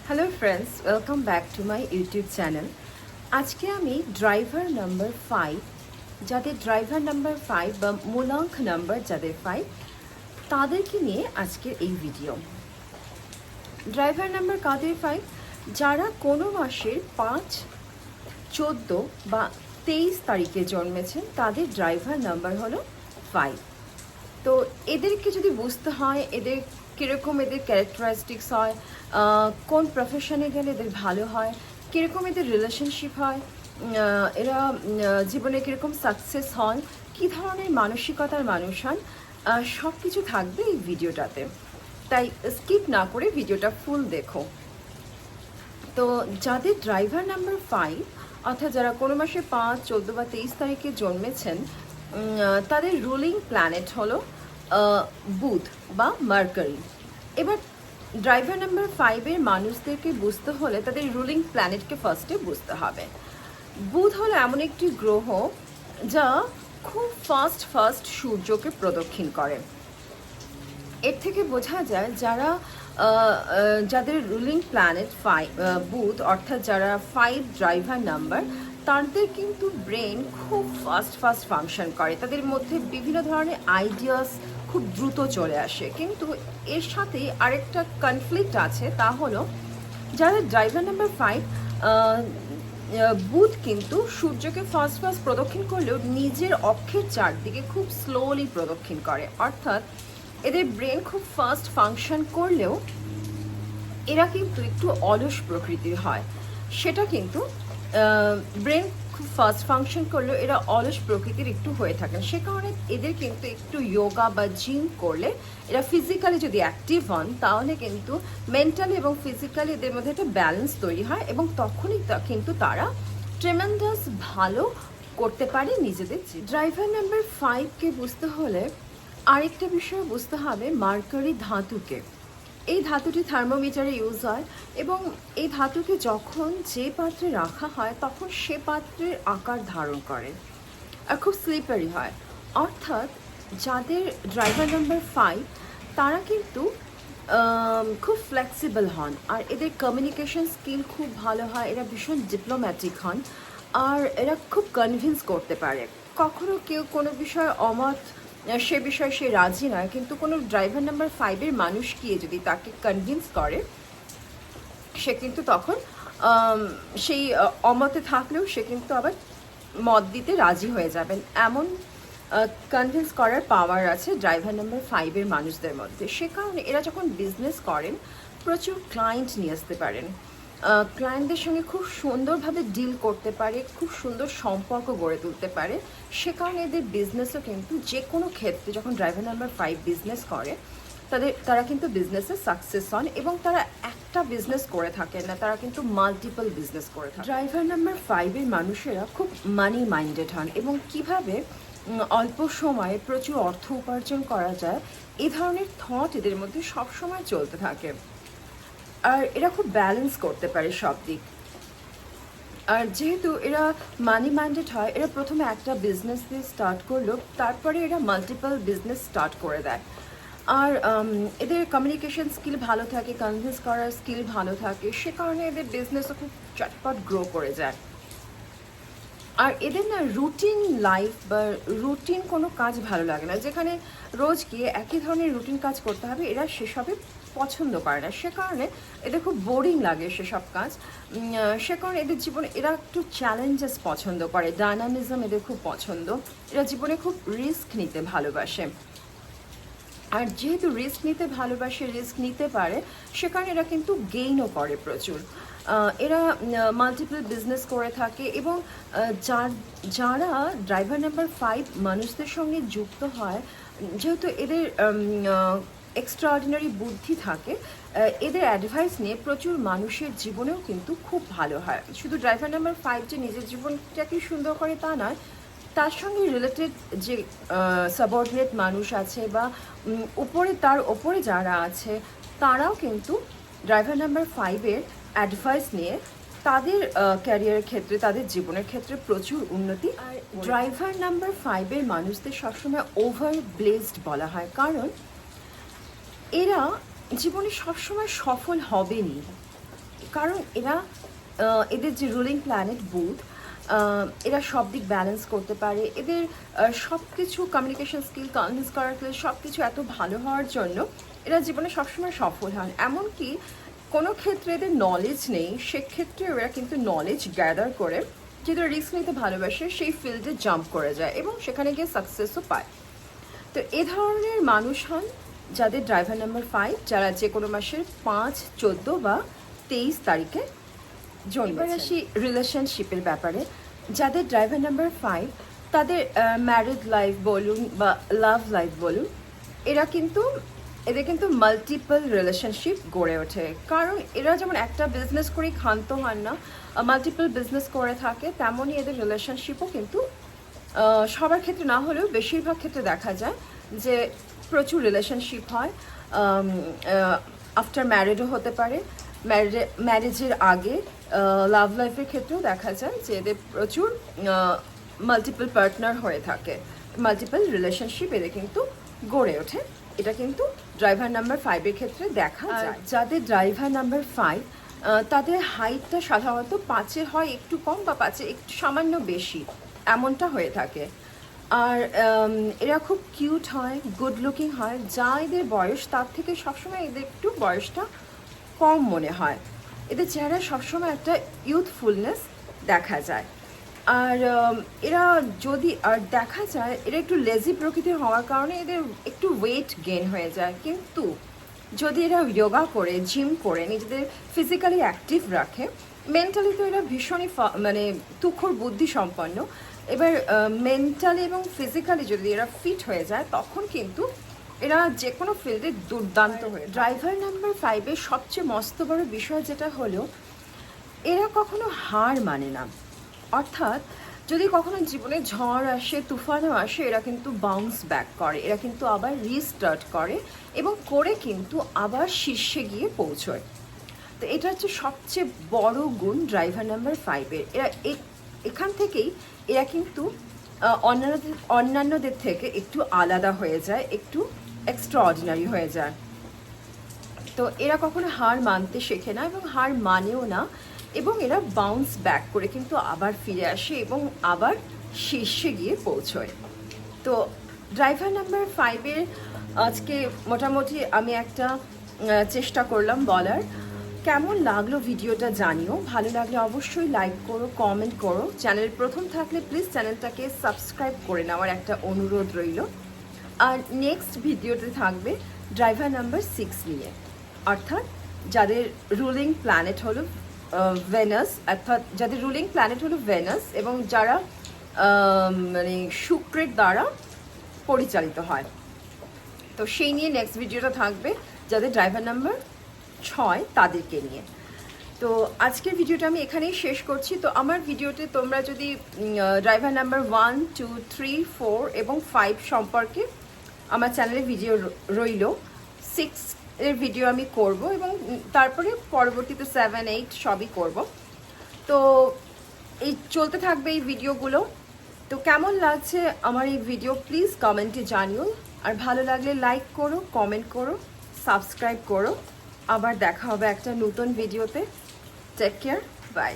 Hello friends, welcome back to my YouTube channel. আজকে আমি driver number 5, যাদের driver number 5 বা মূলাঙ্ক নাম্বার যাদের 5, তাদেরকে নিয়ে আজকের এই ভিডিও। ড্রাইভার নাম্বার কাদের 5? যারা কোনো মাসের 5, 14 বা 23 তারিখে জন্মেছেন, তাদের ড্রাইভার নাম্বার হলো 5। তো এদেরকে যদি বুঝতে হয় এদের কীরকম এদের ক্যারেক্টারিস্টিক্স হয়, কোন প্রফেশনে গেলে এদের ভালো হয়, কীরকম এদের রিলেশনশিপ হয়, এরা জীবনে কীরকম সাকসেস হয়, কী ধরনের মানসিকতার মানুষ হন, সব কিছু থাকবে এই ভিডিওটাতে। তাই স্কিপ না করে ভিডিওটা ফুল দেখো। তো যাদের ড্রাইভার নাম্বার 5, অর্থাৎ যারা কোনো মাসে 5, 14 বা 23 তারিখে জন্মেছেন, তাদের রুলিং প্ল্যানেট হলো বুধ বা মার্কারি। এবার ড্রাইভার নাম্বার 5-এর মানুষদেরকে বুঝতে হলে তাদের রুলিং প্ল্যানেটকে ফার্স্টে বুঝতে হবে। বুধ হলো এমন একটি গ্রহ যা খুব ফাস্ট সূর্যকে প্রদক্ষিণ করে। এর থেকে বোঝা যায় যাদের রুলিং প্ল্যানেট 5 বুধ, অর্থাৎ যারা 5 ড্রাইভার নাম্বার, তাদের কিন্তু ব্রেন খুব ফাস্ট ফাংশন করে। তাদের মধ্যে বিভিন্ন ধরনের আইডিয়াস খুব দ্রুত চলে আসে। কিন্তু এর সাথে আরেকটা কনফ্লিক্ট আছে, তা হলো যারা ড্রাইভার নাম্বার 5, বুধ কিন্তু সূর্যকে ফাস্ট প্রদক্ষিণ করলেও নিজের অক্ষের চারদিকে খুব স্লোলি প্রদক্ষিণ করে। অর্থাৎ এদের ব্রেন খুব ফাস্ট ফাংশন করলেও এরা কিন্তু একটু অলস প্রকৃতির হয়। সেটা কিন্তু ব্রেন খুব ফাস্ট ফাংশন করলেও এরা অলস প্রকৃতির একটু হয়ে থাকেন। সে কারণে এদের কিন্তু একটু যোগা বা জিম করলে, এরা ফিজিক্যালি যদি অ্যাক্টিভ হন, তাহলে কিন্তু মেন্টালি এবং ফিজিক্যালি এদের মধ্যে একটা ব্যালেন্স তৈরি হয় এবং তখনই কিন্তু তারা ট্রেমেন্ডাস ভালো করতে পারে নিজেদের। ড্রাইভার নাম্বার 5-কে বুঝতে হলে আরেকটা বিষয় বুঝতে হবে, মার্কারি ধাতুকে। এই ধাতুটি থার্মোমিটারে ইউজ হয় এবং এই ধাতুকে যখন যে পাত্রে রাখা হয় তখন সে পাত্রের আকার ধারণ করে আর খুব স্লিপারি হয়। অর্থাৎ যাদের ড্রাইভার নাম্বার 5, তারা কিন্তু খুব ফ্লেক্সিবল হন আর এদের কমিউনিকেশন স্কিল খুব ভালো হয়। এরা ভীষণ ডিপ্লোম্যাটিক হন আর এরা খুব কনভিন্স করতে পারে। কখনো কেউ কোনো বিষয়ে অমত, সে বিষয়ে সে রাজি নয়, কিন্তু কোনো ড্রাইভার নাম্বার 5-এর মানুষ গিয়ে যদি তাকে কনভিন্স করে, সে কিন্তু তখন সেই অমতে থাকলেও সে কিন্তু আবার মত দিতে রাজি হয়ে যাবেন। এমন কনভিন্স করার পাওয়ার আছে ড্রাইভার নাম্বার 5-এর মানুষদের মধ্যে। সে কারণে এরা যখন বিজনেস করেন প্রচুর ক্লায়েন্ট নিয়ে আসতে পারেন, ক্লায়েন্টদের সঙ্গে খুব সুন্দরভাবে ডিল করতে পারে, খুব সুন্দর সম্পর্ক গড়ে তুলতে পারে। সে কারণে এদের বিজনেসও কিন্তু যে কোনো ক্ষেত্রে যখন ড্রাইভার নাম্বার 5 বিজনেস করে, তারা কিন্তু বিজনেসে সাকসেস হন এবং তারা একটা বিজনেস করে থাকেন না, তারা কিন্তু মাল্টিপল বিজনেস করে থাকে। ড্রাইভার নাম্বার 5-এর মানুষেরা খুব মানি মাইন্ডেড হন এবং কিভাবে অল্প সময়ে প্রচুর অর্থ উপার্জন করা যায়, এই ধরনের থট এদের মধ্যে সবসময় চলতে থাকে। আর এরা খুব ব্যালেন্স করতে পারে সব দিক। আর যেহেতু এরা মানি মাইন্ডেড হয়, এরা প্রথমে একটা বিজনেস দিয়ে স্টার্ট করলো, তারপরে এরা মাল্টিপল বিজনেস স্টার্ট করে দেয়। আর এদের কমিউনিকেশন স্কিল ভালো থাকে, কনভিন্স করার স্কিল ভালো থাকে, সে কারণে এদের বিজনেসও খুব চটপট গ্রো করে যায়। আর এদের না রুটিন লাইফ বা রুটিন কোনো কাজ ভালো লাগে না, যেখানে রোজ গিয়ে একই ধরনের রুটিন কাজ করতে হবে, এরা সেসবে পছন্দ করে না। সে কারণে এদের খুব বোরিং লাগে সেসব কাজ। সে কারণে এদের জীবনে এরা একটু চ্যালেঞ্জেস পছন্দ করে, ডায়নামিজম এদের খুব পছন্দ। এরা জীবনে খুব রিস্ক নিতে ভালোবাসে। আর যেহেতু রিস্ক নিতে ভালোবাসে, রিস্ক নিতে পারে, সে কারণে এরা কিন্তু গেইনও করে প্রচুর। এরা মাল্টিপল বিজনেস করে থাকে এবং যারা ড্রাইভার নাম্বার 5 মানুষদের সঙ্গে যুক্ত হয়, যেহেতু এদের এক্সট্রাঅর্ডিনারি বুদ্ধি থাকে, এদের অ্যাডভাইস নিয়ে প্রচুর মানুষের জীবনেও কিন্তু খুব ভালো হয়। শুধু ড্রাইভার নাম্বার 5 যে নিজের জীবনটাকে সুন্দর করে তা নয়, তার সঙ্গে রিলেটেড যে সাবঅর্ডিনেট মানুষ আছে বা তার ওপরে যারা আছে, তারাও কিন্তু ড্রাইভার নাম্বার 5-এর অ্যাডভাইস নিয়ে তাদের ক্যারিয়ারের ক্ষেত্রে, তাদের জীবনের ক্ষেত্রে প্রচুর উন্নতি। আর ড্রাইভার নাম্বার 5-এর মানুষদের সবসময় ওভার ব্লেসড বলা হয়, কারণ এরা জীবনে সবসময় সফল হবেনই। কারণ এদের যে রুলিং প্ল্যানেট বুধ, এরা সব দিক ব্যালেন্স করতে পারে। এদের সব কিছু কমিউনিকেশন স্কিল, কনভিন্স করার স্কিল সব কিছু এত ভালো হওয়ার জন্য এরা জীবনে সবসময় সফল হন। এমনকি কোনো ক্ষেত্রে এদের নলেজ নেই, সেক্ষেত্রে এরা কিন্তু নলেজ গ্যাদার করে, যেটা রিস্ক নিতে ভালোবাসে, সেই ফিল্ডে জাম্প করে যায় এবং সেখানে গিয়ে সাকসেসও পায়। তো এ ধরনের মানুষ হন যাদের ড্রাইভার নাম্বার 5, যারা যে কোনো মাসের 5, 14 বা 23 তারিখে জন্মেছেন। আসি রিলেশনশিপের ব্যাপারে। যাদের ড্রাইভার নাম্বার 5, তাদের ম্যারিড লাইফ বলুন বা লাভ লাইফ বলুন, এদের কিন্তু মাল্টিপল রিলেশনশিপ গড়ে ওঠে। কারণ এরা যেমন একটা বিজনেস করেই ক্ষান্ত হন না, মাল্টিপল বিজনেস করে থাকে, তেমনই এদের রিলেশনশিপও কিন্তু সবার ক্ষেত্রে না হলেও বেশিরভাগ ক্ষেত্রে দেখা যায় যে প্রচুর রিলেশনশিপ হয়। আফটার ম্যারিডও হতে পারে, ম্যারেজের আগে লাভ লাইফের ক্ষেত্রেও দেখা যায় যে এদের প্রচুর মাল্টিপল পার্টনার হয়ে থাকে, মাল্টিপল রিলেশনশিপ এদের কিন্তু গড়ে ওঠে। এটা কিন্তু ড্রাইভার নাম্বার 5-এর ক্ষেত্রে দেখা যায়। যাদের ড্রাইভার নাম্বার 5, তাদের হাইটটা সাধারণত 5-এর হয় একটু কম বা 5-এর একটু সামান্য বেশি, এমনটা হয়ে থাকে। আর এরা খুব কিউট হয়, গুড লুকিং হয়। যা এদের বয়স তার থেকে সবসময় এদের একটু বয়সটা কম মনে হয়। এদের চেহারা সবসময় একটা ইউথফুলনেস দেখা যায়। আর এরা দেখা যায় এরা একটু লেজি প্রকৃতির হওয়ার কারণে এদের একটু ওয়েট গেইন হয়ে যায়। কিন্তু যদি এরা যোগা করে, জিম করে নিজেদের ফিজিক্যালি অ্যাক্টিভ রাখে, মেন্টালি তো এরা ভীষণই তুখর বুদ্ধি সম্পন্ন। এবার মেন্টালি এবং ফিজিক্যালি যদি এরা ফিট হয়ে যায়, তখন কিন্তু এরা যে কোনো ফিল্ডে দুর্দান্ত হয়ে। ড্রাইভার নাম্বার 5-এর সবচেয়ে মস্ত বড় বিষয় যেটা হলো, এরা কখনো হার মানে না। অর্থাৎ যদি কখনো জীবনে ঝড় আসে, তুফানও আসে, এরা কিন্তু বাউন্স ব্যাক করে, এরা কিন্তু আবার রিস্টার্ট করে এবং করে কিন্তু আবার শীর্ষে গিয়ে পৌঁছয়। তো এটা হচ্ছে সবচেয়ে বড় গুণ ড্রাইভার নাম্বার 5-এর। এরা এখান থেকেই এরা কিন্তু অন্যান্যদের থেকে একটু আলাদা হয়ে যায়, একটু এক্সট্রা অর্ডিনারি হয়ে যায়। তো এরা কখনো হার মানতে শেখে না এবং হার মানেও না, এবং এরা বাউন্স ব্যাক করে কিন্তু আবার ফিরে আসে এবং আবার শীর্ষে গিয়ে পৌঁছয়। তো ড্রাইভার নাম্বার 5-এর আজকে মোটামুটি আমি একটা চেষ্টা করলাম বলার। কেমন লাগলো ভিডিওটা জানিও, ভালো লাগলে অবশ্যই লাইক করো, কমেন্ট করো। চ্যানেল প্রথম থাকলে প্লিজ চ্যানেলটাকে সাবস্ক্রাইব করে নেওয়ার একটা অনুরোধ রইল। আর নেক্সট ভিডিওতে থাকবে ড্রাইভার নাম্বার 6 নিয়ে, অর্থাৎ যাদের রুলিং প্ল্যানেট হলো ভেনাস, অর্থাৎ যাদের রুলিং প্ল্যানেট হলো ভেনাস এবং যারা শুক্রের দ্বারা পরিচালিত হয়। তো সেই নিয়ে নেক্সট ভিডিওটা থাকবে যাদের ড্রাইভার নাম্বার 6 তাদেরকে নিয়ে। তো আজকের ভিডিওটা আমি এখানেই শেষ করছি। তো আমার ভিডিওতে তোমরা যদি ড্রাইভার নাম্বার 1, 2, 3, 4 এবং 5 সম্পর্কে আমার চ্যানেলে ভিডিও রইল, 6 এর ভিডিও আমি করব এবং তারপরে পরবর্তীতে 7, 8 সবই করব। তো এই চলতে থাকবে এই ভিডিওগুলো। তো কেমন লাগছে আমার এই ভিডিও প্লিজ কমেন্টে জানিও। আর ভালো লাগলে লাইক করো, কমেন্ট করো, সাবস্ক্রাইব করো। আবার দেখা হবে একটা নতুন ভিডিওতে। Take care, by.